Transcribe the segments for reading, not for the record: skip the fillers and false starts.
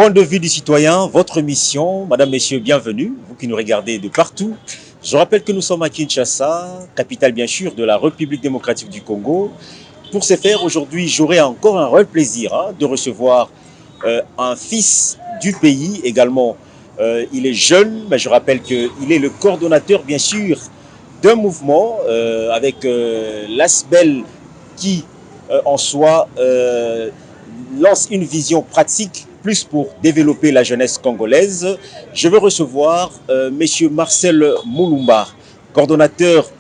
Point de vue du citoyen, votre mission, madame, messieurs, bienvenue, vous qui nous regardez de partout. Je rappelle que nous sommes à Kinshasa, capitale bien sûr de la République démocratique du Congo. Pour ce faire, aujourd'hui, j'aurai encore un réel plaisir de recevoir un fils du pays également. Il est jeune, mais je rappelle qu'il est le coordonnateur bien sûr d'un mouvement avec l'ASBEL qui en soi lance une vision pratique plus pour développer la jeunesse congolaise. Je veux recevoir monsieur Marcel Moulumba, coordonnateur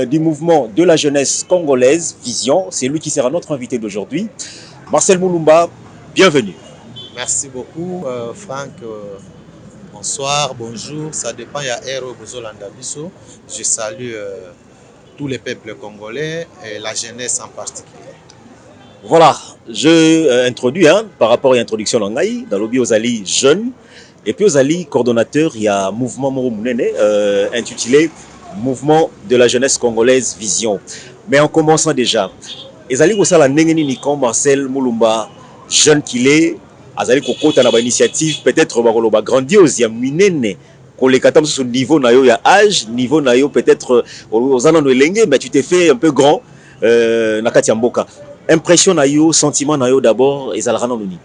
du mouvement de la jeunesse congolaise, Vision. C'est lui qui sera notre invité d'aujourd'hui. Marcel Moulumba, bienvenue. Merci beaucoup, Franck. Bonsoir, bonjour. Ça dépend, il y a Aero Bozolanda Bisso. Je salue tous les peuples congolais et la jeunesse en particulier. Voilà, je introduis par rapport à l'introduction l'angaï, dans l'objet aux alliés jeunes, et puis aux alliés coordonnateurs, il y a un mouvement intitulé Mouvement de la jeunesse congolaise Vision. Mais en commençant déjà, les alliés au la Nengeni Marcel Moulumba, jeune qu'il est, azali kokota na ba initiative peut-être ba grandiose ya minene ko le katam sur niveau na yo ya âge, niveau na yo peut-être aux anano elenge, mais tu t'es fait un peu grand na kati ya mboka. Impression na yo, sentiment na yo d'abord ezalaka na nini?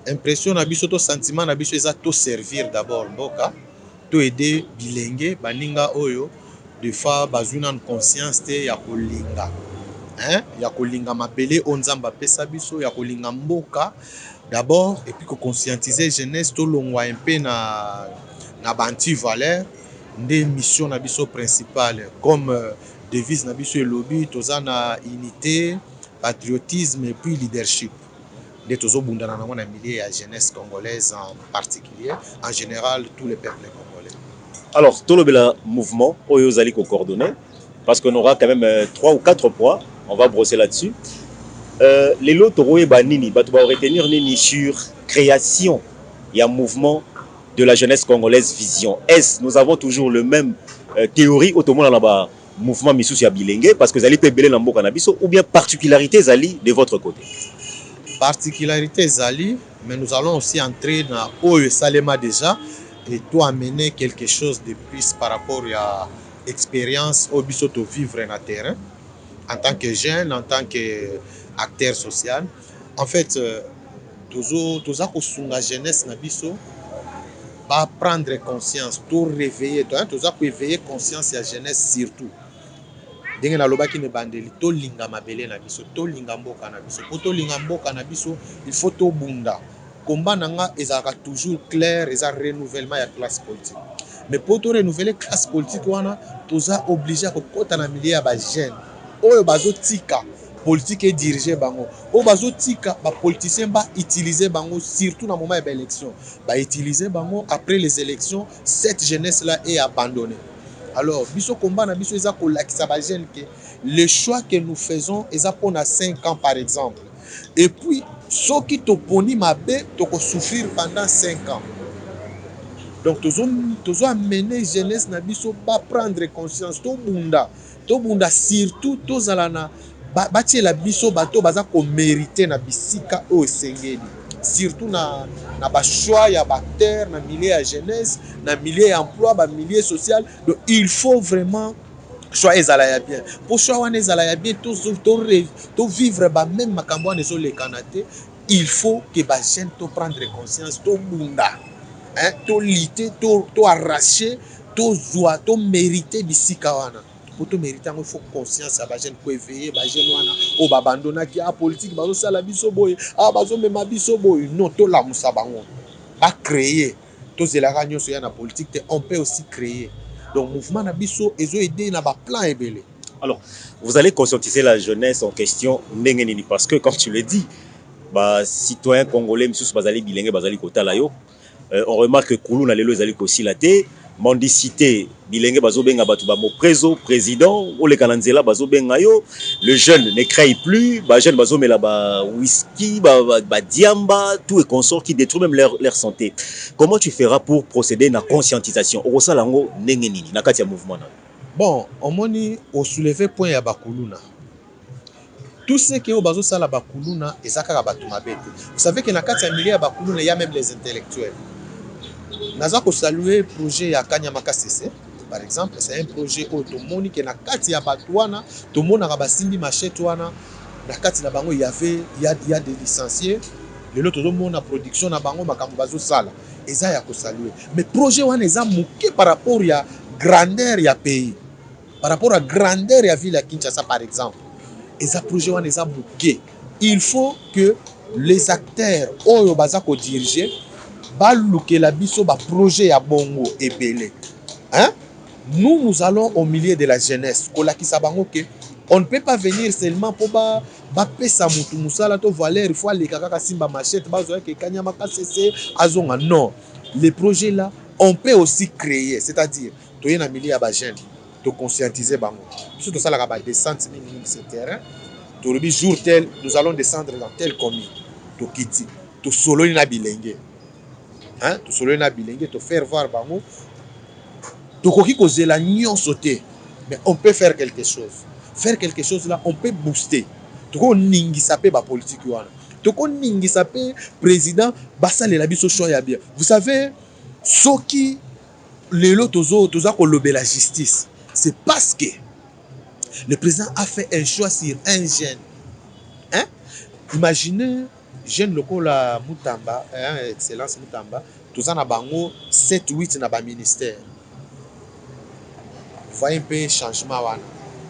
Impression na biso to sentiment na biso eza to servir d'abord mboka, to aider bilenge baninga oyo de fois bazuna conscience te ya kolinga. Ya kolinga mabele onzamba pesa biso ya kolinga mboka d'abord et puis ko conscientiser jeunesse to longwa un peu na banti valeur nde mission na biso principale comme devise na biso elobi tozana unité, patriotisme et puis leadership. Nde tozo bundana na mona milieu ya jeunesse congolaise en particulier, en général tous les peuples congolais. Alors, tout le mouvement oyo zali ko coordonner parce qu'on aura quand même 3 ou 4 points. On va brosser là-dessus. Les lots nini, va retenir nini sur création. Il y a un mouvement de la jeunesse congolaise Vision. Est-ce nous avons toujours le même théorie autrement là-bas mouvement Missous ya Bilingue parce que vous allez payer l'ambo cannabiso ou bien particularité Zali de votre côté? Particularité Zali, mais nous allons aussi entrer dans Oyo Salema déjà et toi amener quelque chose de plus par rapport à l'expérience au bisoto vivre na terrain. En tant que jeune, en tant qu'acteur social. En fait, tous la jeunesse na biso va prendre conscience, tout réveiller, tous éveiller conscience la jeunesse surtout. Denge na loba ki ne bandeli to linga mabele na biso, to linga mboka na biso. Pour to linga mboka na biso, il faut to bunda. Combat nanga ezaka toujours clair, ezaka renouvellement ya classe politique. Mais pour to renouveler classe politique wana, toza obligé à kota na milieu ya ba jeune. Oyo bazo tika politique est dirigé bango oyo bazo tika ba politicien ba utiliser bango surtout dans moment de élection ba utiliser bango après les élections cette jeunesse là est abandonnée. Alors biso combat na biso eza ko lakisa ba jeune que le choix que nous faisons eza pour na 5 ans par exemple et puis ceux qui te poni mabe to ko souffrir pendant 5 ans. Donc tozo amener jeunesse na biso ba prendre conscience to bunda surtout tozalana batie la biso bato baza ko mériter na bisika o sengeli surtout na ba choix ya acteur na milieu ya jeunesse na milieu ya emploi ba milieu social. Donc il faut vraiment choix ezala ya bien pour choix wana ezala ya bien to vivre ba même makambo na zo le kanate. Il faut que ba jeune to prendre conscience to bunda to lutter to arracher to joie to mériter bisika wana. Pour te mériter, il faut conscience à jeune pour éveiller ba jeune wana o ba abandonner qui a politique bazo sala biso boy bazo mema biso boy non to la musa bango ba créer to zelaka nyoso ya na politique on peut aussi créer. Donc mouvement na biso ezo aider na ba plan ebele. Alors, vous allez conscientiser la jeunesse en question ndengenini parce que comme tu le dis, bah citoyens congolais misusu bazali bilingue bazali kotala yo. On remarque que Koulou na lelo ezali kosi la te mendicité bilenge bazobenga batu ba moprezo président ou le kananzela bazobenga yo. Le jeune ne crée plus, ba jeune bazomela ba whisky ba diamba tout et consort qui détruit même leur santé. Comment tu feras pour procéder na conscientisation au salango ndengenini na kati ya mouvement na? Bon, on moni au soulever point ya bakuluna tout ce qui est au bazo sala bakuluna ezaka bato mabete. Vous savez que na kati ya milieu ya bakuluna il y a même les intellectuels. Naza ko saluer projet ya Kanyamaka CC par exemple, c'est un projet automoni que na kati ya bato wana to mona ka basimbi machette wana na kati na bango il y a des licenciés. Le lot tout monde na production na bango makambo bazo sala eza ya ko saluer. Mais projet wana eza moké par rapport ya grandeur ya pays. Par rapport à grandeur ya ville à Kinshasa par exemple. Et ça projet wana eza moké. Il faut que les acteurs oyo baza ko diriger ba lukela biso ba projet ya bongo ebele. Hein? Nous allons au milieu de la jeunesse. Kolakisa bango ke on ne peut pas venir seulement pour ba pesa mutu musala to valeur il faut aller kaka simba machette bazo ke Kanyamaka CC azonga non. Les projets là on peut aussi créer, c'est-à-dire toye na milieu ya ba jeune to conscientiser bango. Biso to sala ka ba descente minimum sur terrain. To rebi jour tel nous allons descendre dans tel commune. To kiti to solo na bilenge. Hein? To solo na bilenge to faire voir bango. To koki ko zela nyon sauter. Mais on peut faire quelque chose. Faire quelque chose là, on peut booster. Toko ningi sapé ba politique wana. Toko ningi sapé président basale la biso choix ya bien. Vous savez soki lelo toza ko lobe la justice. C'est parce que le président a fait un choix sur un jeune. Hein? Imaginez jeune lokola Mutamba, hein, excellence Mutamba, toza na bango 7 8 na ba ministère. Vous voyez un peu changement wana.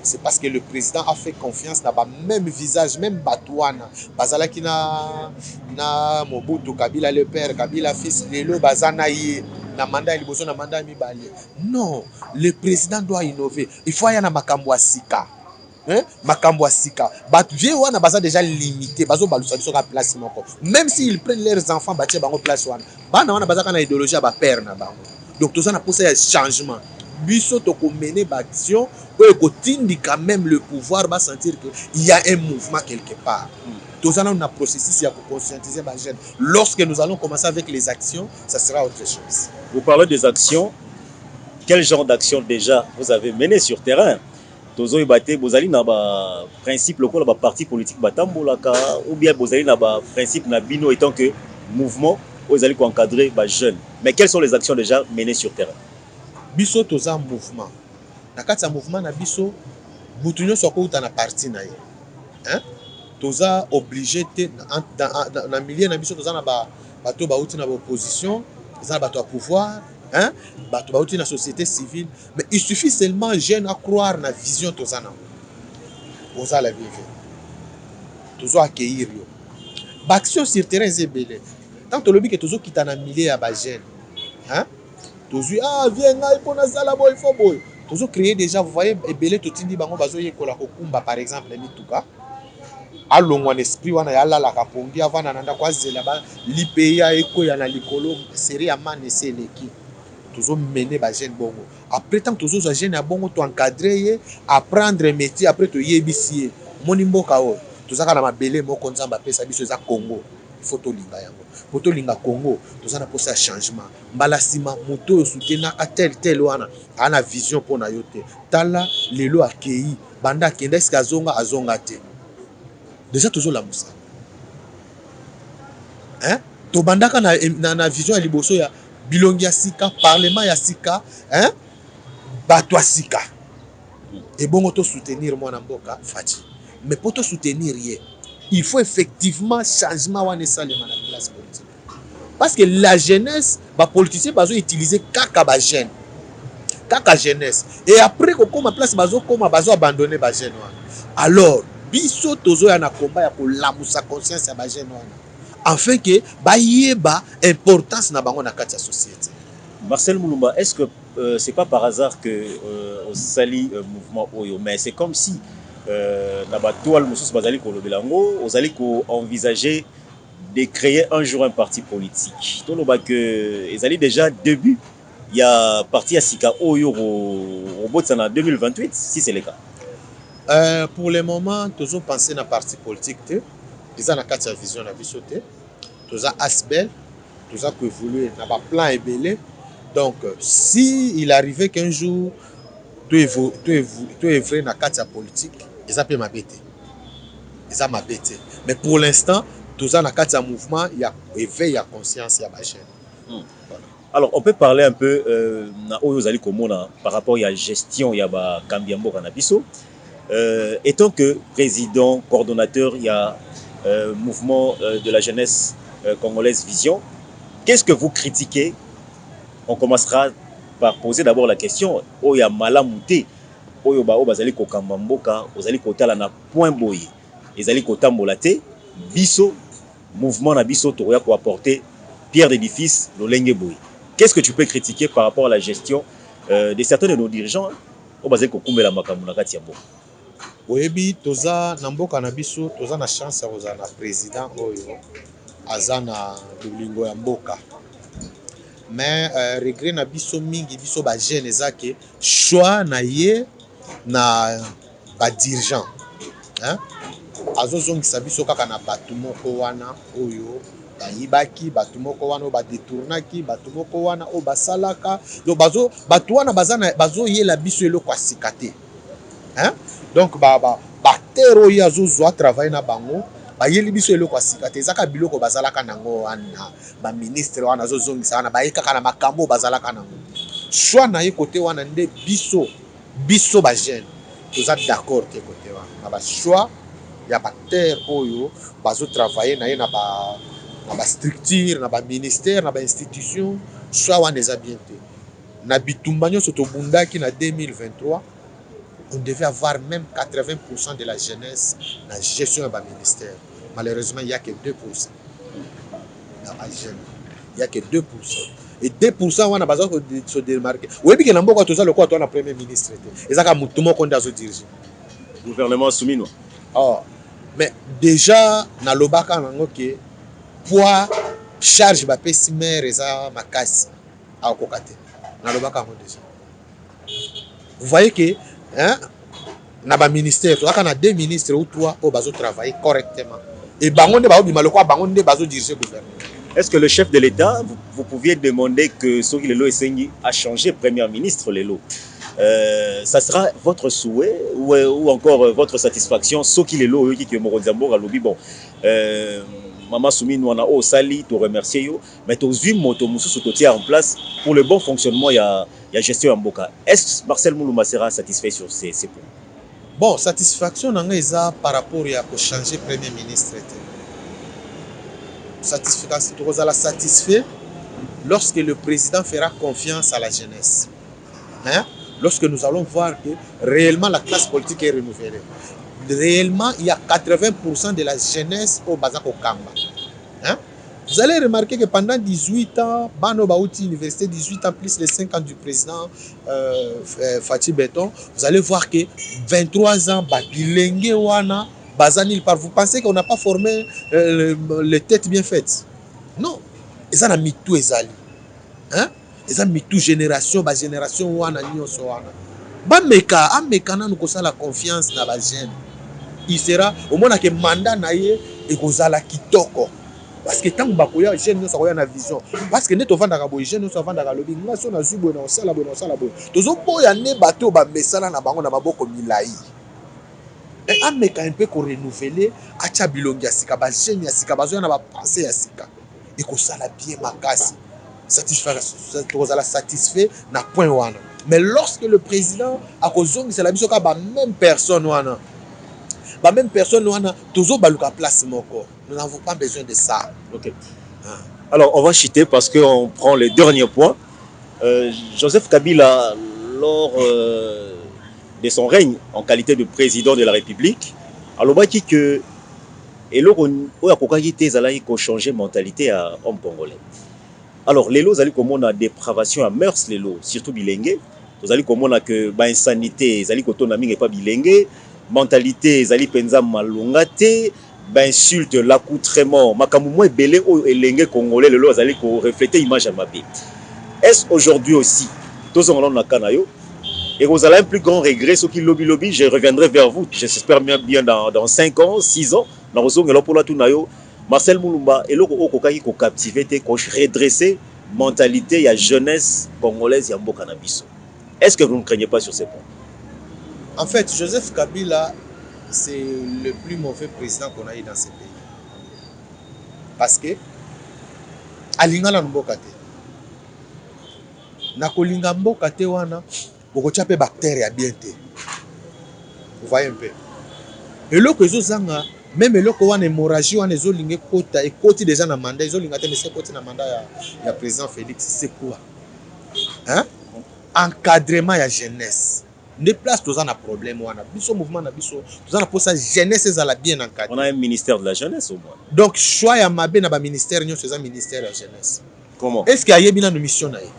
C'est parce que le président a fait confiance dans le même visage, même Batouana. Bazalaki na Mobutu, Kabila le père, Kabila fils, Lelo, Bazanaye, na mandat liboso na mandat mibale. Non, le président doit innover. Il faut y aller na makambo sika. Hein? Makambo sika. Bat vieux wana baza déjà limité, bazo balusa biso ka place moko. Même s'ils prennent leurs enfants batie bango place wana. Bana wana baza kana idéologie ba père na bango. Donc tout ça na poussé un changement. Biso to ko mener l'action ou kotindi quand même le pouvoir va sentir que il y a un mouvement quelque part. Tout ça on a processus pour conscientiser les jeunes. Lorsque nous allons commencer avec les actions, ça sera autre chose. Vous parlez des actions. Quel genre d'action déjà vous avez mené sur terrain? Tozo ibate bozali na ba principe lokola ba parti politique batambolaka ou bien bozali na ba principe na bino étant que mouvement vous allez encadrer ba jeunes. Mais quelles sont les actions déjà menées sur terrain? Biso toza mouvement. Na kati ya mouvement na biso mutu nyonso akouta na parti na ye. Hein? Toza obligé te na milieu na biso toza na bato bauti na opposition, toza na bato à pouvoir, hein? Bato bauti na société civile, mais il suffit seulement jeune à croire na vision toza na. Oza la vivre. Toza accueillir yo. Ba action sur terrain zebele. Tant to lobi que tozo kita na milieu ya ba jeune. Hein? Tozo viens ngai pona sala boy fo boy. Tozo créer déjà, vous voyez ebele totindi bango bazo yekola kokumba par exemple les mituka. Alongwa esprit wana ya lala ka pongi avana nanda kwa zela ba lipeya eko ya na likolo série ya man eseleki. Tozo mener ba jeune bongo. Après tant tozo za jeune ya bongo to encadrer apprendre métier après to yebisi moni mboka o. Tozaka na mabele moko nzamba pesa biso za Congo. Il faut to linga yango. Pour to linga Congo, toza na posa changement. Mbala sima moto soutena ka tel wana ana vision pona yote. Tala lelo akei banda kenda eska azonga te. Déjà toujours la moussa. Hein? To bandaka na vision ya liboso ya bilongi ya sika, parlement ya sika, hein? Bato ya sika. Et bon to soutenir moi na mboka fati. Mais pour te soutenir il faut effectivement changement wana salema na place politique. Parce que la jeunesse, ba politicien bazo utiliser kaka ba jeune. Kaka jeunesse. Et après ko koma place bazo abandonner ba jeune wana. Alors biso tozo ya na combat ya ko lamusa conscience ya ba jeune wana. Afin que ba yeba importance na bango na kati ya société. Marcel Mulumba, est-ce que c'est pas par hasard que au sali mouvement Oyo, mais c'est comme si na batoile mosusu bazali ko lobelango, ozali ko envisager de créer un jour un parti politique. Toloba que ezali déjà début il y a parti à Sika Oyo au Botswana en 2028 si c'est le cas. Pour le moment, toujours penser na parti politique te. Déjà na kati ya vision na biso te. Toza asbel, toza ko évoluer na ba plan ebele. Donc si il arrivait qu'un jour tu évoluer na kati ya politique, ça peut m'abêter. eza mabe te. Mais pour l'instant toza na kati ya mouvement ya éveil ya conscience ya ba jeune. Voilà. Alors on peut parler un peu na oyo ozali komona par rapport à la gestion ya ba kambi ya mboka na biso. Étant que président, coordonnateur, il y a mouvement de la jeunesse congolaise Vision, qu'est-ce que vous critiquez? On commencera par poser d'abord la question, Oya Malamouté, Oyo Bao Bazali Kokambamboka, Ozali Kotala na point boye, Ezali Kotambolate, Biso, mouvement na Biso, Toria pour apporter pierre d'édifice, Lolenge Boye. Qu'est-ce que tu peux critiquer par rapport à la gestion de certains de nos dirigeants au Bazali Kokumbela Makamuna Tiambo? Oyebi toza na mboka na biso toza na chance ya kozala na président oyo aza na bolingo ya mboka. Mais regret na biso mingi biso ba jeune ezake choix na ye na ba dirigeant. Hein? Azozongisa biso kaka na bato moko wana oyo bayibaki, bato moko wana oyo badetournaki, bato moko wana oyo basalaka. Donc bato wana bazo yela biso eloko asika te. Hein? Donc terre oyo azozwa travailler na bango bayeli biso eloko asika te ezaka biloko bazalaka nango wana ba ministre wana azozongisa wana bayekaka na makambo bazalaka nango. Choix na ye côté wana nde biso ba jeune toza d'accord te côté wana na ba choix ya ba terre oyo bazo travailler na ye na ba structure na ba ministère na ba institution choix wana eza bien te. Na bitumba nyonso tobundaki na 2023 on devait avoir même 80% de la jeunesse dans la gestion du ministère. Malheureusement, il n'y a que 2%. Dans la jeune. Il n'y a que 2%. Et 2%, on a besoin de se démarquer. Oui, mais il y a un premier ministre. Et ça, c'est un peu dirigé. Gouvernement soumis, non? Oh. Mais déjà, dans le bac, que poids, charge, si mère, et ça, ma casse. Dans le bac, déjà. Vous voyez que hein, na ba ministère to aka na 2 ministres ou 3 au bazo travailler correctement et bangonde ba obima lokwa bangonde bazo diriger gouvernement. Est-ce que le chef de l'État vous pouviez demander que Soki Lelo Essengi a changé premier ministre Lelo, ça sera votre souhait ou encore votre satisfaction Soki Lelo qui Moronzambo alobi bon Mama Soumi nous a au sali te remercier yo mais to zui moto mususu to tia en place pour le bon fonctionnement il y a gestion en Mboka. Est-ce que Marcel Moulouma sera satisfait sur ces points? Bon, satisfaction nanga par rapport à changer premier ministre. Satisfaction tu satisfait lorsque le président fera confiance à la jeunesse. Hein? Lorsque nous allons voir que réellement la classe politique est renouvelée. Réellement, il y a 80% de la jeunesse au Bazako Kamba. Hein? Vous allez remarquer que pendant 18 ans, Bano Baouti Université, 18 ans plus les 5 ans du président Fatih Beton, vous allez voir que 23 ans, Babilengue Wana, Bazanil par. Vous pensez qu'on n'a pas formé les têtes bien faites? Non. Ils ont mis tout Ezali. Hein? Ils ont mis tout génération, génération Wana, Nyoso Wana. Ameka na nous la confiance dans la jeune. Il sera au moins que mandat naie et kozala kitoko. Parce que tant que bakoya jeune nous savoir na vision parce que neto vanda ka boy jeune nous vanda ka lobi nga so na zubo na osala boy tozo boya ne bato ba mesala na bango na maboko milai et ameka un peu ko renouveler acha bilongi ya sika ba jeune ya sika bazo na ba penser ya sika et ko sala bien makasi satisfait na point wana. Mais lorsque le président a kozongi c'est la biso ka ba même personne wana ba même personne wana tozo baluka place moko. Nous n'avons pas besoin de ça. Ok. Alors, on va chuter parce qu'on prend les derniers points. Joseph Kabila, lors de son règne en qualité de président de la République, alors on dit que et là on a changé mentalité à homme congolais. Alors les lots allaient comme on a dépravation à mœurs les lots, surtout bilingue. Vous allez comme on a que ba insanité, ils allaient que ton ami n'est pas bilingue, mentalité, ils allaient penza malongate. Ben insulte l'accoutrement makamoumo belé o elenge congolais le lo azali ko refléter image à mabé. Est-ce aujourd'hui aussi tous on na kanayo et vous avez un plus grand regret ce qui lobby je reviendrai vers vous j'espère bien dans 5 ans 6 ans na ozongela pour la tunayo Marcel Moulumba et loko okokaki ko captiver te ko redresser mentalité ya jeunesse congolaise ya mboka na biso. Est-ce que vous ne craignez pas sur ces points? En fait Joseph Kabila c'est le plus mauvais président qu'on a eu dans ce pays. Parce que, alingala mboka te. Na kolinga mboka te wana, bokotia pe bactéries bien te. Vous voyez un peu. Et là que zanga, même le ko wana hémorragie wana ezolinga kota et koti déjà na mandat, ezolinga te mais c'est koti na mandat ya président Félix, c'est quoi? Hein? Encadrement ya jeunesse. Ne place tous un problème wana. Biso mouvement na biso, tous en pour ça jeunesse ezala bien encadré. On a un ministère de la jeunesse au moins. Donc choix ya mabe na ba ministère nyo c'est un ministère de la jeunesse. Comment? Est-ce qu'il y a yebi na mission na ye?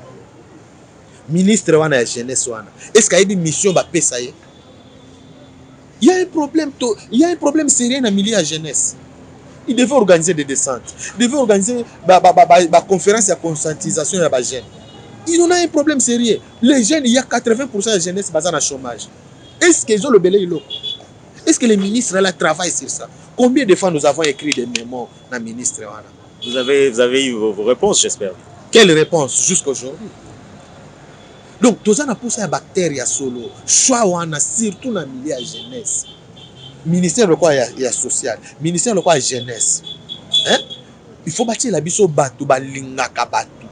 Ministre wana ya jeunesse wana. Est-ce qu'il y a yebi mission ba pesa ye? Il y a un problème sérieux dans le milieu de la jeunesse. Il devait organiser des descentes. Il devait organiser des conférences de conscientisation de la jeunes. Ils ont un problème sérieux. Les jeunes, il y a 80% de la jeunesse basée dans le chômage. Est-ce qu'ils ont le belé? Est-ce que les ministres là, travaillent sur ça? Combien de fois nous avons écrit des mémos dans le ministre? Vous avez eu vos réponses, j'espère. Quelle réponse jusqu'à aujourd'hui? Donc, tout ça, pour ça, bactéries solo, choix wana surtout dans le milieu de la jeunesse. Ministère de quoi il y a social, ministère de quoi il y a jeunesse. Hein? Il faut bâtir la biso bateau, balingaka bateau.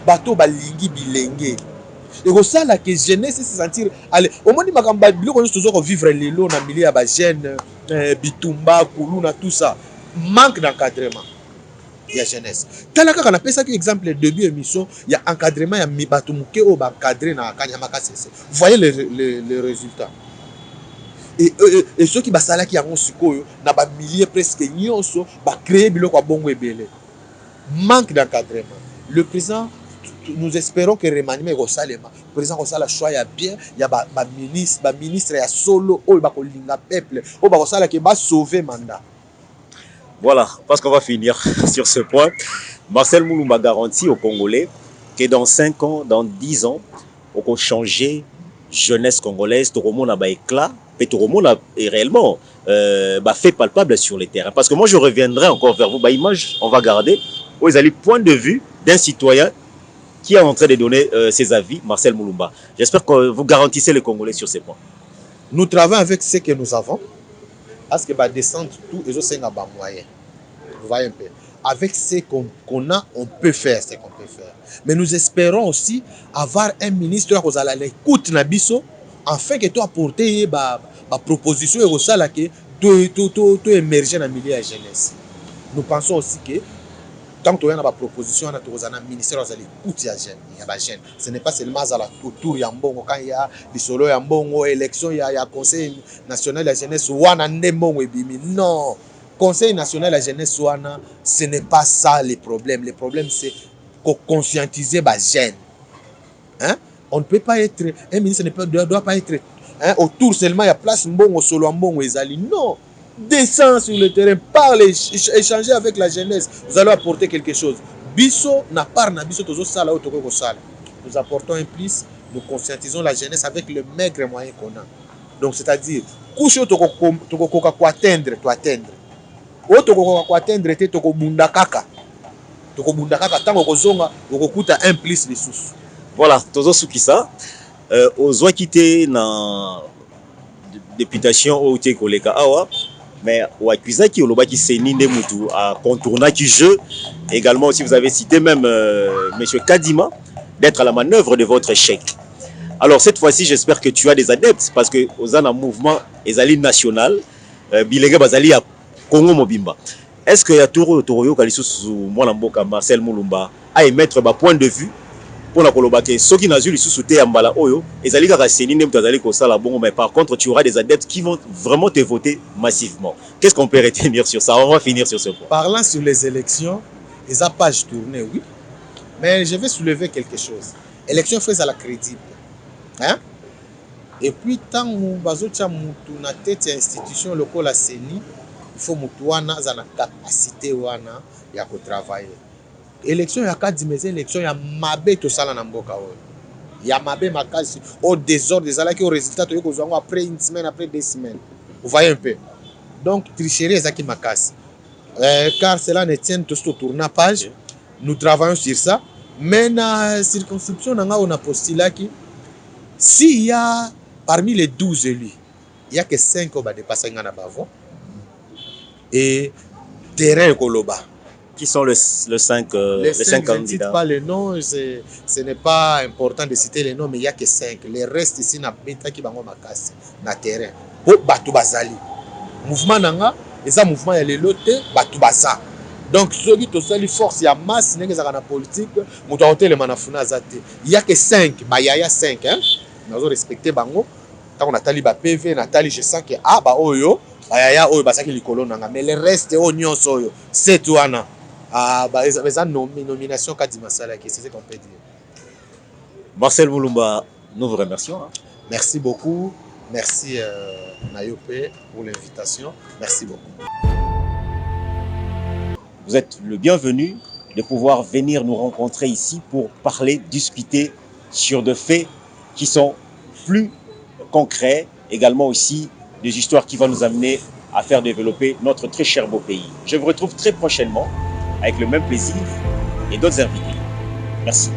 Bateau balingi bilenge. Et comme ça, la jeunesse se sentir. Allez, au moins, nous toujours vivre les lots dans le milieu de la jeune, bitumba, kuluna, tout ça. Manque d'encadrement. Il y a jeunesse. Talaka on appelle ça exemple le début émission, il y a encadrement, il y a mibatu muke au encadré na kanyamaka cc. Vous voyez les résultats. Et ceux qui basala qui ont sikoyo na ba milliers presque nyonso ba créer biloko bongo ebele. Manque d'encadrement. Le président, nous espérons que remaniement Rosalema, le président Rosala choix ya bien, il y a ba ministre ya solo o ba kolinga peuple, o ba Rosala qui va sauver mandat. Voilà, parce qu'on va finir sur ce point. Marcel Mulumba garantit aux Congolais que dans 5 ans, dans 10 ans, on va changer jeunesse congolaise, tout le monde a éclat, et tout le monde a réellement fait palpable sur les terrains. Parce que moi, je reviendrai encore vers vous. Image, on va garder où ils allaient point de vue d'un citoyen qui est en train de donner ses avis, Marcel Mulumba. J'espère que vous garantissez les Congolais sur ces points. Nous travaillons avec ce que nous avons. Parce que descendre tout, ils ont un moyen. Vous voyez un peu. Avec ce qu'on a, on peut faire ce qu'on peut faire. Mais nous espérons aussi avoir un ministre qui a l'écoute Nabiso, afin que tu apportes des propositions et que tu émerger dans le milieu de la jeunesse. Nous pensons aussi que tant que tu as une proposition, tu as un ministère qui a l'écoute de la jeune. Ce n'est pas seulement à la tour Yambongo, quand il y a des solos Yambongo, élection, il y a Conseil national de la jeunesse, non. Conseil national de la jeunesse, ce n'est pas ça le problème. Le problème, c'est conscientiser les jeunes. Hein? On ne peut pas être, un ministre ne doit pas être autour seulement, il y a place Mbongo, solo Mbongo, Ezali. Non. Descends sur le terrain, parle, échanger avec la jeunesse. Vous allez apporter quelque chose. Bisso n'a pas na biso tozo sala ou toko sala. Nous apportons un plus, nous conscientisons la jeunesse avec le maigre moyen qu'on a. Donc c'est-à-dire, couche toko atteindre, tu atteindre. O toko atteindre te toko bundakaka. Toko bundakaka tango kozonga, okokuta un plus de sous. Voilà, tozo sukisa. Aux quitté na députation au te koleka awa. Mais Wakuisa qui oloba qui s'est ninde mutu à contourner qui jeu. Également aussi vous avez cité même monsieur Kadima d'être à la manœuvre de votre échec. Alors cette fois-ci j'espère que tu as des adeptes parce que aux un mouvement ezali national bilingue bazali à Congo Mobimba. Est-ce que ya Toroyo Kalisu mwana mboka Marcel Mulumba a émettre ba point de vue pour la kolobake ceux qui n'azuli sous-souté à mbala oyo ezali kaka senine mutazali ko sala bongo mais par contre tu auras des adeptes qui vont vraiment te voter massivement. Qu'est-ce qu'on peut retenir sur ça? On va finir sur ce point. Parlant sur les élections, les pages tournées, oui. Mais je vais soulever quelque chose. Élection fait à la crédible. Hein? Et puis tant que bazotia mutu na tête institution locale la CENI, il faut mutu wana za na capacité wana ya ko travailler. Élection ya kadimeze élection ya mabe to sala na mboka oyo. Ya mabe makasi au désordre des ala qui au résultat to yoko zongo après une semaine après 2 semaines. Vous voyez un peu. Donc tricherie ezaki makasi. Car cela ne tient tout au tournage. Nous travaillons sur ça. Mais dans circonscription on a postulé qui s'il y a parmi les 12 élus, Il n'y a que 5 qui ont dépassé Bavo. Et terrain Koloba. Qui sont les 5 Les 5 candidats? Je ne cite pas les noms, ce n'est pas important de citer les noms, mais il n'y a que 5. Les restes ici, na terrain. Pour Batu Bazali. Mouvement Nanga, et ça, mouvement, il y a les Batu Baza. Donc, ceux qui ont une force, il y a masse, il y a politique, il n'y a que 5. Il y a 5. Nous avons respecté Bango. Quand on a tali PV, Nathalie, je sens que Oyo, mais le reste, c'est tout. Nomination c'est ce qu'on peut dire. Marcel Moulumba, nous vous remercions. Merci beaucoup. Merci Nayope pour l'invitation. Merci beaucoup. Vous êtes le bienvenu de pouvoir venir nous rencontrer ici pour parler, discuter sur des faits qui sont plus concrets, également aussi des histoires qui vont nous amener à faire développer notre très cher beau pays. Je vous retrouve très prochainement avec le même plaisir et d'autres invités. Merci.